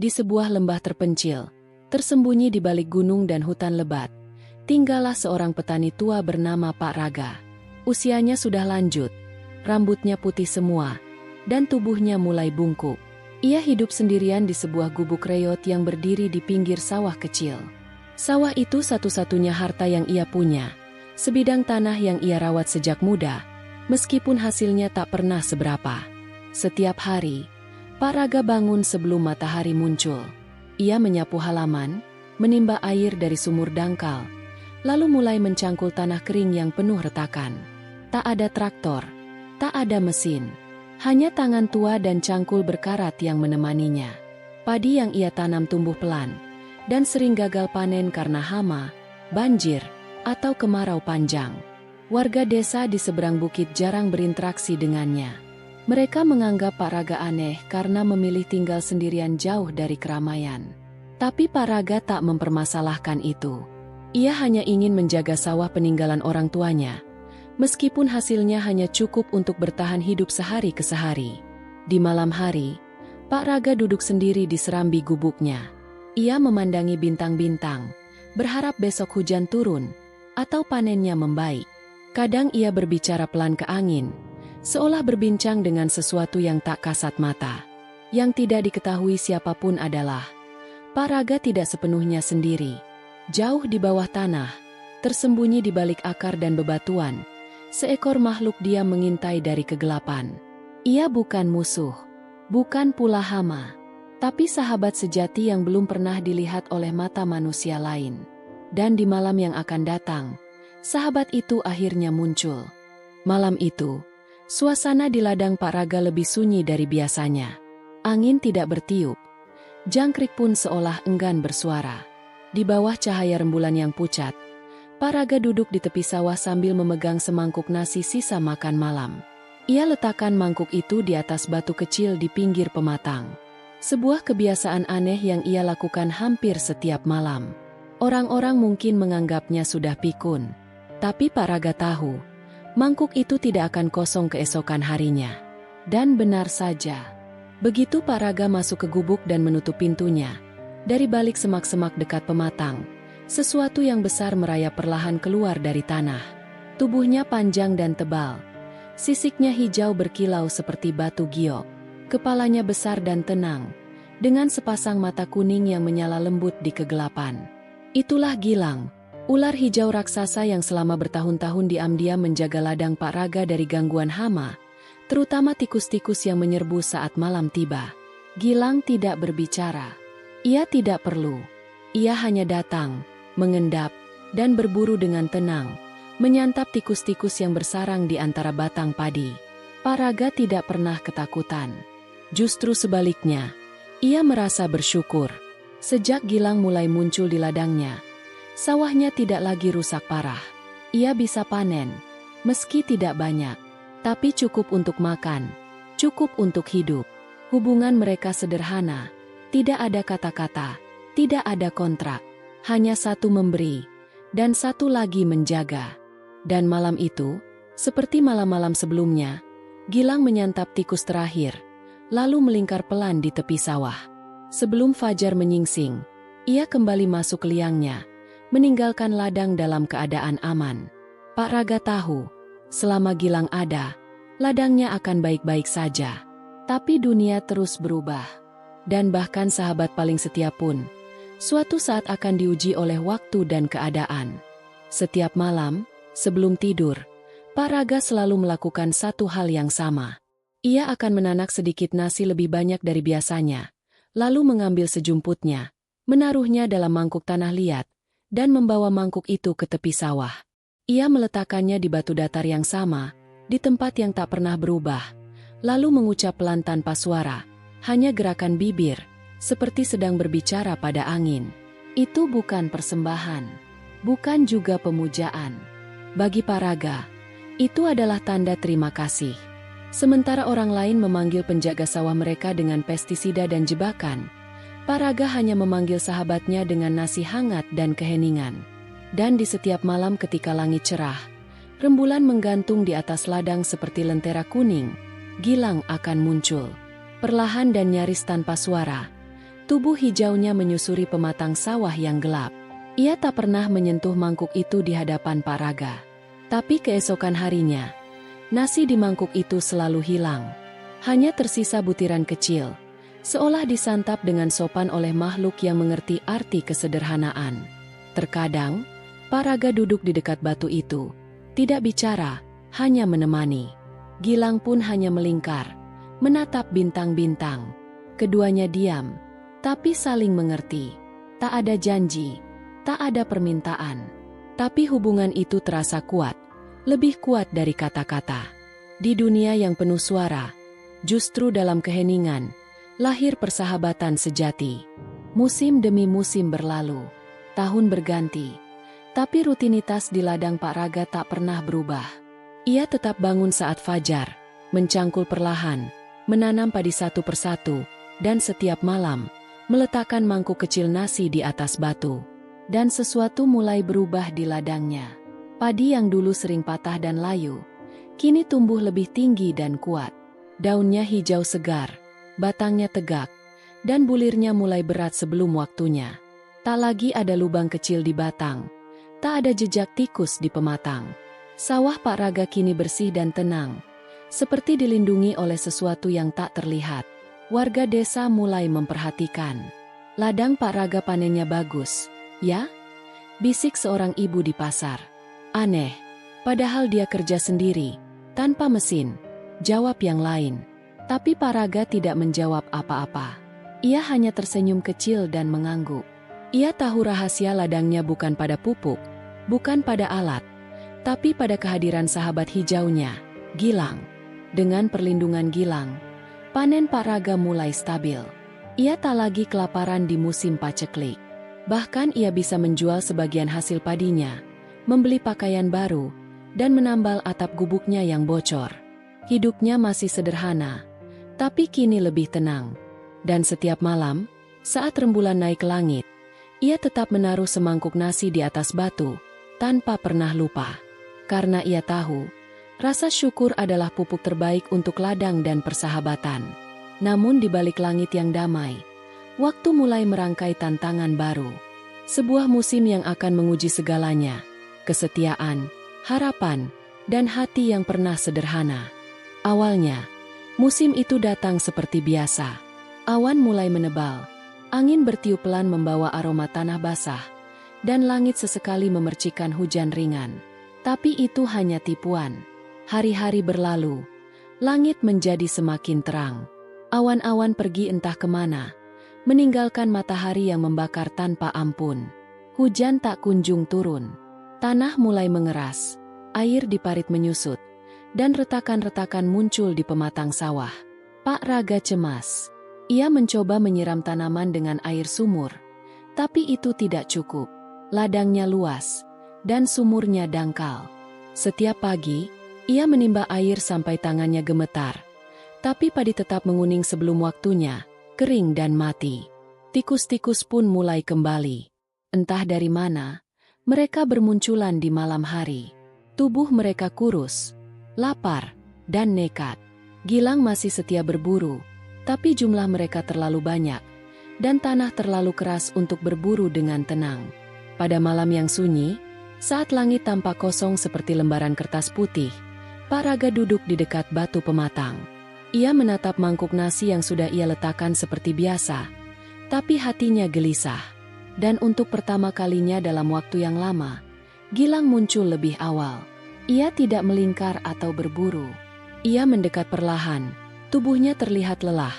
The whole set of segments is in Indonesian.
Di sebuah lembah terpencil, tersembunyi di balik gunung dan hutan lebat, tinggallah seorang petani tua bernama Pak Raga. Usianya sudah lanjut, rambutnya putih semua, dan tubuhnya mulai bungkuk. Ia hidup sendirian di sebuah gubuk reot yang berdiri di pinggir sawah kecil. Sawah itu satu-satunya harta yang ia punya, sebidang tanah yang ia rawat sejak muda, meskipun hasilnya tak pernah seberapa. Setiap hari, Pak Raga bangun sebelum matahari muncul. Ia menyapu halaman, menimba air dari sumur dangkal, lalu mulai mencangkul tanah kering yang penuh retakan. Tak ada traktor, tak ada mesin, hanya tangan tua dan cangkul berkarat yang menemaninya. Padi yang ia tanam tumbuh pelan, dan sering gagal panen karena hama, banjir, atau kemarau panjang. Warga desa di seberang bukit jarang berinteraksi dengannya. Mereka menganggap Pak Raga aneh karena memilih tinggal sendirian jauh dari keramaian. Tapi Pak Raga tak mempermasalahkan itu. Ia hanya ingin menjaga sawah peninggalan orang tuanya, meskipun hasilnya hanya cukup untuk bertahan hidup sehari ke sehari. Di malam hari, Pak Raga duduk sendiri di serambi gubuknya. Ia memandangi bintang-bintang, berharap besok hujan turun, atau panennya membaik. Kadang ia berbicara pelan ke angin, seolah berbincang dengan sesuatu yang tak kasat mata. Yang tidak diketahui siapapun adalah, Pak Raga tidak sepenuhnya sendiri. Jauh di bawah tanah, tersembunyi di balik akar dan bebatuan, seekor makhluk diam mengintai dari kegelapan. Ia bukan musuh, bukan pula hama, tapi sahabat sejati yang belum pernah dilihat oleh mata manusia lain. Dan di malam yang akan datang, sahabat itu akhirnya muncul. Malam itu, suasana di ladang Pak Raga lebih sunyi dari biasanya. Angin tidak bertiup, jangkrik pun seolah enggan bersuara. Di bawah cahaya rembulan yang pucat, Pak Raga duduk di tepi sawah sambil memegang semangkuk nasi sisa makan malam. Ia letakkan mangkuk itu di atas batu kecil di pinggir pematang. Sebuah kebiasaan aneh yang ia lakukan hampir setiap malam. Orang-orang mungkin menganggapnya sudah pikun, tapi Pak Raga tahu, mangkuk itu tidak akan kosong keesokan harinya. Dan benar saja. Begitu Pak Raga masuk ke gubuk dan menutup pintunya, dari balik semak-semak dekat pematang, sesuatu yang besar merayap perlahan keluar dari tanah. Tubuhnya panjang dan tebal, sisiknya hijau berkilau seperti batu giok, kepalanya besar dan tenang, dengan sepasang mata kuning yang menyala lembut di kegelapan. Itulah Gilang, ular hijau raksasa yang selama bertahun-tahun diam-diam menjaga ladang Pak Raga dari gangguan hama, terutama tikus-tikus yang menyerbu saat malam tiba. Gilang tidak berbicara. Ia tidak perlu. Ia hanya datang, mengendap, dan berburu dengan tenang, menyantap tikus-tikus yang bersarang di antara batang padi. Pak Raga tidak pernah ketakutan. Justru sebaliknya, ia merasa bersyukur. Sejak Gilang mulai muncul di ladangnya, sawahnya tidak lagi rusak parah. Ia bisa panen, meski tidak banyak, tapi cukup untuk makan, cukup untuk hidup. Hubungan mereka sederhana, tidak ada kata-kata, tidak ada kontrak, hanya satu memberi, dan satu lagi menjaga. Dan malam itu, seperti malam-malam sebelumnya, Gilang menyantap tikus terakhir, lalu melingkar pelan di tepi sawah. Sebelum fajar menyingsing, ia kembali masuk ke liangnya, meninggalkan ladang dalam keadaan aman. Pak Raga tahu, selama Gilang ada, ladangnya akan baik-baik saja. Tapi dunia terus berubah. Dan bahkan sahabat paling setia pun, suatu saat akan diuji oleh waktu dan keadaan. Setiap malam, sebelum tidur, Pak Raga selalu melakukan satu hal yang sama. Ia akan menanak sedikit nasi lebih banyak dari biasanya, lalu mengambil sejumputnya, menaruhnya dalam mangkuk tanah liat, dan membawa mangkuk itu ke tepi sawah. Ia meletakkannya di batu datar yang sama, di tempat yang tak pernah berubah, lalu mengucap pelan tanpa suara, hanya gerakan bibir, seperti sedang berbicara pada angin. Itu bukan persembahan, bukan juga pemujaan. Bagi Pak Raga, itu adalah tanda terima kasih. Sementara orang lain memanggil penjaga sawah mereka dengan pestisida dan jebakan, Pak Raga hanya memanggil sahabatnya dengan nasi hangat dan keheningan. Dan di setiap malam ketika langit cerah, rembulan menggantung di atas ladang seperti lentera kuning, Gilang akan muncul. Perlahan dan nyaris tanpa suara, Tubuh hijaunya menyusuri pematang sawah yang gelap. Ia tak pernah menyentuh mangkuk itu di hadapan Pak Raga. Tapi keesokan harinya, nasi di mangkuk itu selalu hilang. Hanya tersisa butiran kecil, seolah disantap dengan sopan oleh makhluk yang mengerti arti kesederhanaan. Terkadang, Pak Raga duduk di dekat batu itu, tidak bicara, hanya menemani. Gilang pun hanya melingkar, menatap bintang-bintang. Keduanya diam, tapi saling mengerti. Tak ada janji, tak ada permintaan. Tapi hubungan itu terasa kuat, lebih kuat dari kata-kata. Di dunia yang penuh suara, justru dalam keheningan, lahir persahabatan sejati. Musim demi musim berlalu, tahun berganti. Tapi rutinitas di ladang Pak Raga tak pernah berubah. Ia tetap bangun saat fajar, mencangkul perlahan, menanam padi satu persatu, dan setiap malam, meletakkan mangkuk kecil nasi di atas batu. Dan sesuatu mulai berubah di ladangnya. Padi yang dulu sering patah dan layu, kini tumbuh lebih tinggi dan kuat. Daunnya hijau segar, batangnya tegak, dan bulirnya mulai berat sebelum waktunya. Tak lagi ada lubang kecil di batang, tak ada jejak tikus di pematang. Sawah Pak Raga kini bersih dan tenang, seperti dilindungi oleh sesuatu yang tak terlihat. Warga desa mulai memperhatikan. Ladang Pak Raga panennya bagus, ya? Bisik seorang ibu di pasar. Aneh, padahal dia kerja sendiri, tanpa mesin. Jawab yang lain. Tapi Pak Raga tidak menjawab apa-apa. Ia hanya tersenyum kecil dan mengangguk. Ia tahu rahasia ladangnya bukan pada pupuk, bukan pada alat, tapi pada kehadiran sahabat hijaunya, Gilang. Dengan perlindungan Gilang, panen Pak Raga mulai stabil. Ia tak lagi kelaparan di musim paceklik. Bahkan ia bisa menjual sebagian hasil padinya, membeli pakaian baru, dan menambal atap gubuknya yang bocor. Hidupnya masih sederhana, tapi kini lebih tenang. Dan setiap malam, saat rembulan naik ke langit, ia tetap menaruh semangkuk nasi di atas batu, tanpa pernah lupa. Karena ia tahu, rasa syukur adalah pupuk terbaik untuk ladang dan persahabatan. Namun di balik langit yang damai, waktu mulai merangkai tantangan baru. Sebuah musim yang akan menguji segalanya, kesetiaan, harapan, dan hati yang pernah sederhana. Awalnya, musim itu datang seperti biasa. Awan mulai menebal, angin bertiup pelan membawa aroma tanah basah, dan langit sesekali memercikan hujan ringan. Tapi itu hanya tipuan. Hari-hari berlalu, langit menjadi semakin terang. Awan-awan pergi entah kemana, meninggalkan matahari yang membakar tanpa ampun. Hujan tak kunjung turun. Tanah mulai mengeras, air di parit menyusut, dan retakan-retakan muncul di pematang sawah. Pak Raga cemas. Ia mencoba menyiram tanaman dengan air sumur, tapi itu tidak cukup. Ladangnya luas, dan sumurnya dangkal. Setiap pagi, ia menimba air sampai tangannya gemetar. Tapi padi tetap menguning sebelum waktunya, kering dan mati. Tikus-tikus pun mulai kembali. Entah dari mana, mereka bermunculan di malam hari. Tubuh mereka kurus, lapar, dan nekat. Gilang masih setia berburu, tapi jumlah mereka terlalu banyak, dan tanah terlalu keras untuk berburu dengan tenang. Pada malam yang sunyi, saat langit tampak kosong seperti lembaran kertas putih, Pak Raga duduk di dekat batu pematang. Ia menatap mangkuk nasi yang sudah ia letakkan seperti biasa, tapi hatinya gelisah. Dan untuk pertama kalinya dalam waktu yang lama, Gilang muncul lebih awal. Ia tidak melingkar atau berburu. Ia mendekat perlahan, tubuhnya terlihat lelah,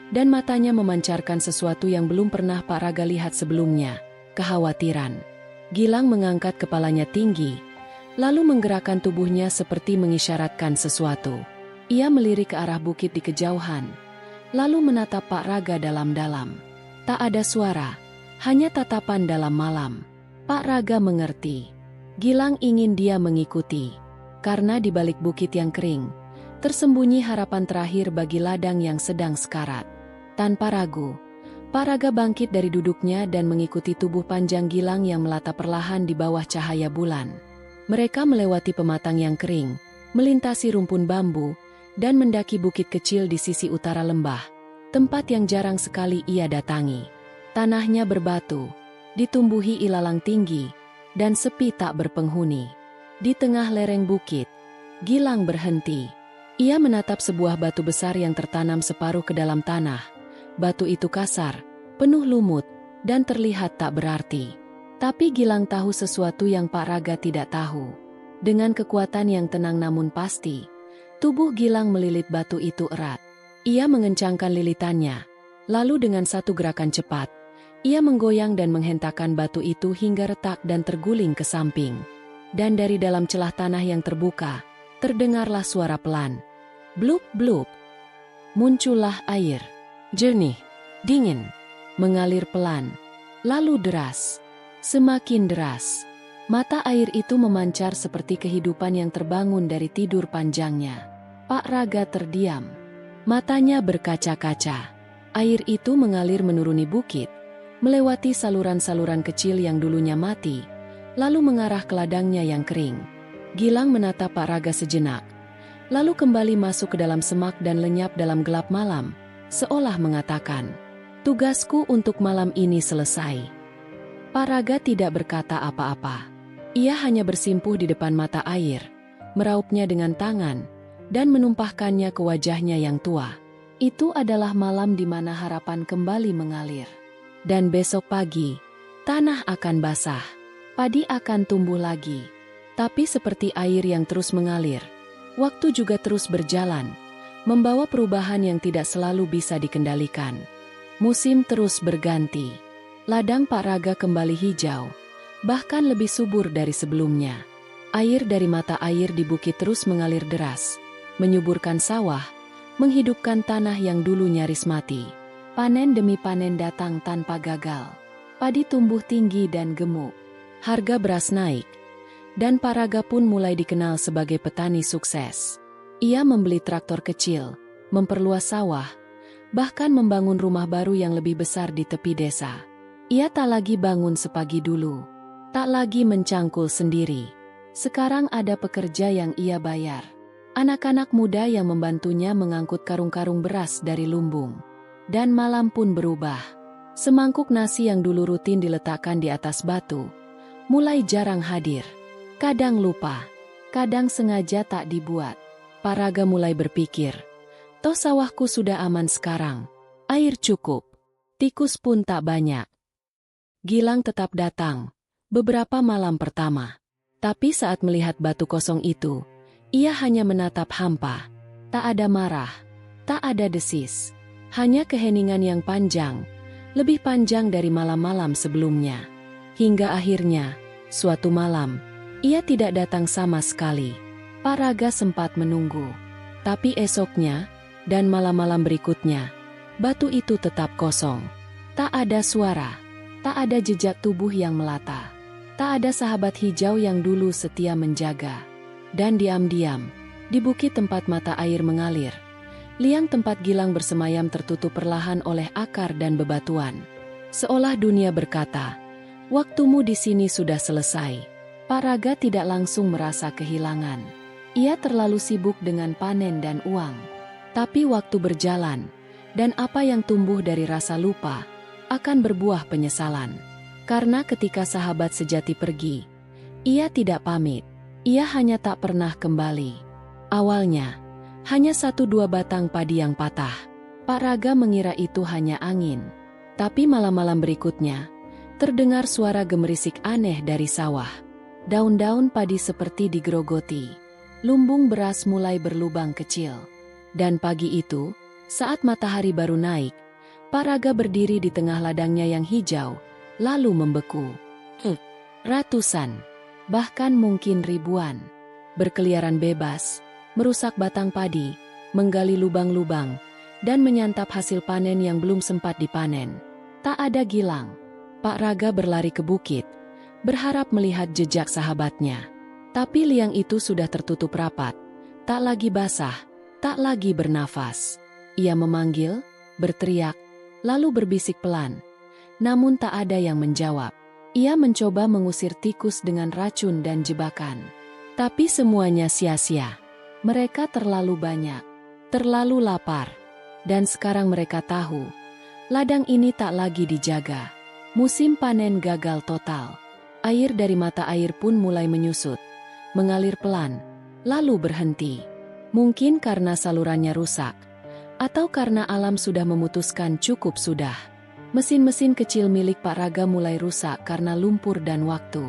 dan matanya memancarkan sesuatu yang belum pernah Pak Raga lihat sebelumnya, kekhawatiran. Gilang mengangkat kepalanya tinggi, lalu menggerakkan tubuhnya seperti mengisyaratkan sesuatu. Ia melirik ke arah bukit di kejauhan, lalu menatap Pak Raga dalam-dalam. Tak ada suara, hanya tatapan dalam malam. Pak Raga mengerti. Gilang ingin dia mengikuti, karena di balik bukit yang kering, tersembunyi harapan terakhir bagi ladang yang sedang sekarat. Tanpa ragu, Pak Raga bangkit dari duduknya dan mengikuti tubuh panjang Gilang yang melatap perlahan di bawah cahaya bulan. Mereka melewati pematang yang kering, melintasi rumpun bambu, dan mendaki bukit kecil di sisi utara lembah, tempat yang jarang sekali ia datangi. Tanahnya berbatu, ditumbuhi ilalang tinggi, dan sepi tak berpenghuni. Di tengah lereng bukit, Gilang berhenti. Ia menatap sebuah batu besar yang tertanam separuh ke dalam tanah. Batu itu kasar, penuh lumut, dan terlihat tak berarti. Tapi Gilang tahu sesuatu yang Pak Raga tidak tahu. Dengan kekuatan yang tenang namun pasti, tubuh Gilang melilit batu itu erat. Ia mengencangkan lilitannya, lalu dengan satu gerakan cepat, ia menggoyang dan menghentakkan batu itu hingga retak dan terguling ke samping. Dan dari dalam celah tanah yang terbuka, terdengarlah suara pelan. Blup-blup. Muncullah air. Jernih, dingin, mengalir pelan, lalu deras. Semakin deras. Mata air itu memancar seperti kehidupan yang terbangun dari tidur panjangnya. Pak Raga terdiam. Matanya berkaca-kaca. Air itu mengalir menuruni bukit, melewati saluran-saluran kecil yang dulunya mati, lalu mengarah ke ladangnya yang kering. Gilang menatap Pak Raga sejenak, lalu kembali masuk ke dalam semak dan lenyap dalam gelap malam, seolah mengatakan, "Tugasku untuk malam ini selesai." Pak Raga tidak berkata apa-apa. Ia hanya bersimpuh di depan mata air, meraupnya dengan tangan, dan menumpahkannya ke wajahnya yang tua. Itu adalah malam di mana harapan kembali mengalir. Dan besok pagi, tanah akan basah, padi akan tumbuh lagi. Tapi seperti air yang terus mengalir, waktu juga terus berjalan, membawa perubahan yang tidak selalu bisa dikendalikan. Musim terus berganti. Ladang Pak Raga kembali hijau, bahkan lebih subur dari sebelumnya. Air dari mata air di bukit terus mengalir deras, menyuburkan sawah, menghidupkan tanah yang dulu nyaris mati. Panen demi panen datang tanpa gagal. Padi tumbuh tinggi dan gemuk. Harga beras naik. Dan Pak Raga pun mulai dikenal sebagai petani sukses. Ia membeli traktor kecil, memperluas sawah, bahkan membangun rumah baru yang lebih besar di tepi desa. Ia tak lagi bangun sepagi dulu. Tak lagi mencangkul sendiri. Sekarang ada pekerja yang ia bayar. Anak-anak muda yang membantunya mengangkut karung-karung beras dari lumbung. Dan malam pun berubah. Semangkuk nasi yang dulu rutin diletakkan di atas batu, mulai jarang hadir. Kadang lupa, kadang sengaja tak dibuat. Pak Raga mulai berpikir, toh sawahku sudah aman sekarang. Air cukup. Tikus pun tak banyak. Gilang tetap datang, beberapa malam pertama. Tapi saat melihat batu kosong itu, ia hanya menatap hampa. Tak ada marah, tak ada desis. Hanya keheningan yang panjang, lebih panjang dari malam-malam sebelumnya. Hingga akhirnya, suatu malam, ia tidak datang sama sekali. Pak Raga sempat menunggu. Tapi esoknya, dan malam-malam berikutnya, batu itu tetap kosong. Tak ada suara, tak ada jejak tubuh yang melata. Tak ada sahabat hijau yang dulu setia menjaga. Dan diam-diam, di bukit tempat mata air mengalir, liang tempat Gilang bersemayam tertutup perlahan oleh akar dan bebatuan. Seolah dunia berkata, waktumu di sini sudah selesai. Pak Raga tidak langsung merasa kehilangan. Ia terlalu sibuk dengan panen dan uang. Tapi waktu berjalan, dan apa yang tumbuh dari rasa lupa, akan berbuah penyesalan. Karena ketika sahabat sejati pergi, ia tidak pamit. Ia hanya tak pernah kembali. Awalnya, hanya 1-2 batang padi yang patah. Pak Raga mengira itu hanya angin. Tapi malam-malam berikutnya, terdengar suara gemerisik aneh dari sawah. Daun-daun padi seperti digerogoti. Lumbung beras mulai berlubang kecil. Dan pagi itu, saat matahari baru naik, Pak Raga berdiri di tengah ladangnya yang hijau, lalu membeku. Ratusan, bahkan mungkin ribuan, berkeliaran bebas, merusak batang padi, menggali lubang-lubang, dan menyantap hasil panen yang belum sempat dipanen. Tak ada Gilang. Pak Raga berlari ke bukit, berharap melihat jejak sahabatnya. Tapi liang itu sudah tertutup rapat, tak lagi basah, tak lagi bernafas. Ia memanggil, berteriak, lalu berbisik pelan. Namun tak ada yang menjawab. Ia mencoba mengusir tikus dengan racun dan jebakan. Tapi semuanya sia-sia. Mereka terlalu banyak, terlalu lapar. Dan sekarang mereka tahu, Ladang ini tak lagi dijaga. Musim panen gagal total. Air dari mata air pun mulai menyusut, mengalir pelan, lalu berhenti. Mungkin karena salurannya rusak, atau karena alam sudah memutuskan cukup sudah. Mesin-mesin kecil milik Pak Raga mulai rusak karena lumpur dan waktu.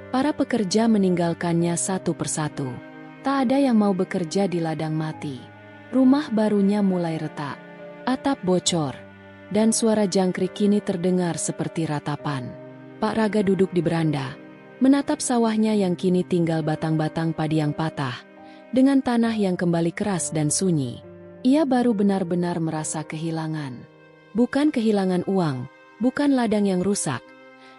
Para pekerja meninggalkannya satu persatu. Tak ada yang mau bekerja di ladang mati. Rumah barunya mulai retak. Atap bocor. Dan suara jangkrik kini terdengar seperti ratapan. Pak Raga duduk di beranda, menatap sawahnya yang kini tinggal batang-batang padi yang patah, dengan tanah yang kembali keras dan sunyi. Ia baru benar-benar merasa kehilangan. Bukan kehilangan uang, bukan ladang yang rusak,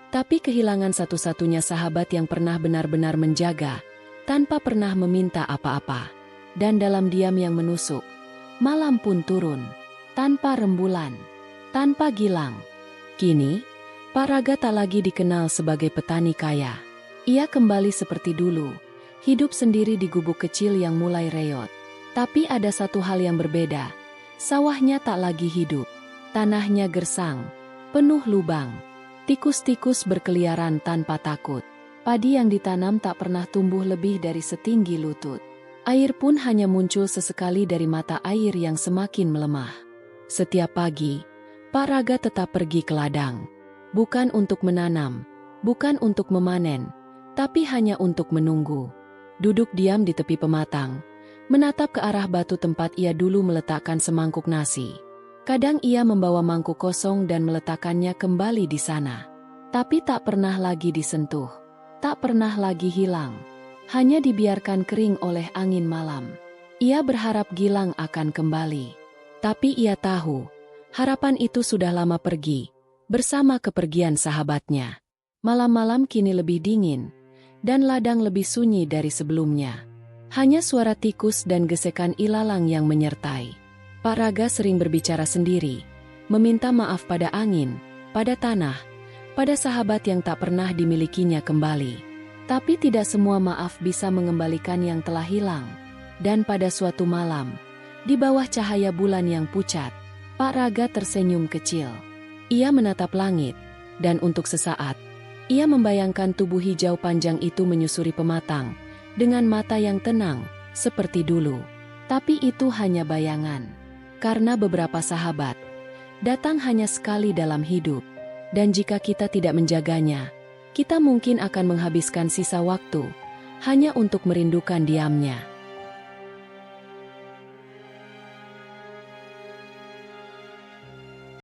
tapi kehilangan satu-satunya sahabat yang pernah benar-benar menjaga, tanpa pernah meminta apa-apa. Dan dalam diam yang menusuk, malam pun turun, tanpa rembulan, tanpa gilang. Kini, Pak Raga tak lagi dikenal sebagai petani kaya. Ia kembali seperti dulu, hidup sendiri di gubuk kecil yang mulai reot. Tapi ada satu hal yang berbeda. Sawahnya tak lagi hidup. Tanahnya gersang, penuh lubang. Tikus-tikus berkeliaran tanpa takut. Padi yang ditanam tak pernah tumbuh lebih dari setinggi lutut. Air pun hanya muncul sesekali dari mata air yang semakin melemah. Setiap pagi, Pak Raga tetap pergi ke ladang. Bukan untuk menanam, bukan untuk memanen, tapi hanya untuk menunggu. Duduk diam di tepi pematang, menatap ke arah batu tempat ia dulu meletakkan semangkuk nasi. Kadang ia membawa mangkuk kosong dan meletakkannya kembali di sana. Tapi tak pernah lagi disentuh, tak pernah lagi hilang. Hanya dibiarkan kering oleh angin malam. Ia berharap Gilang akan kembali. Tapi ia tahu, harapan itu sudah lama pergi, bersama kepergian sahabatnya. Malam-malam kini lebih dingin, dan ladang lebih sunyi dari sebelumnya. Hanya suara tikus dan gesekan ilalang yang menyertai. Pak Raga sering berbicara sendiri, meminta maaf pada angin, pada tanah, pada sahabat yang tak pernah dimilikinya kembali. Tapi tidak semua maaf bisa mengembalikan yang telah hilang. Dan pada suatu malam, di bawah cahaya bulan yang pucat, Pak Raga tersenyum kecil. Ia menatap langit, dan untuk sesaat, ia membayangkan tubuh hijau panjang itu menyusuri pematang, dengan mata yang tenang, seperti dulu. Tapi itu hanya bayangan. Karena beberapa sahabat datang hanya sekali dalam hidup, dan jika kita tidak menjaganya, kita mungkin akan menghabiskan sisa waktu hanya untuk merindukan diamnya.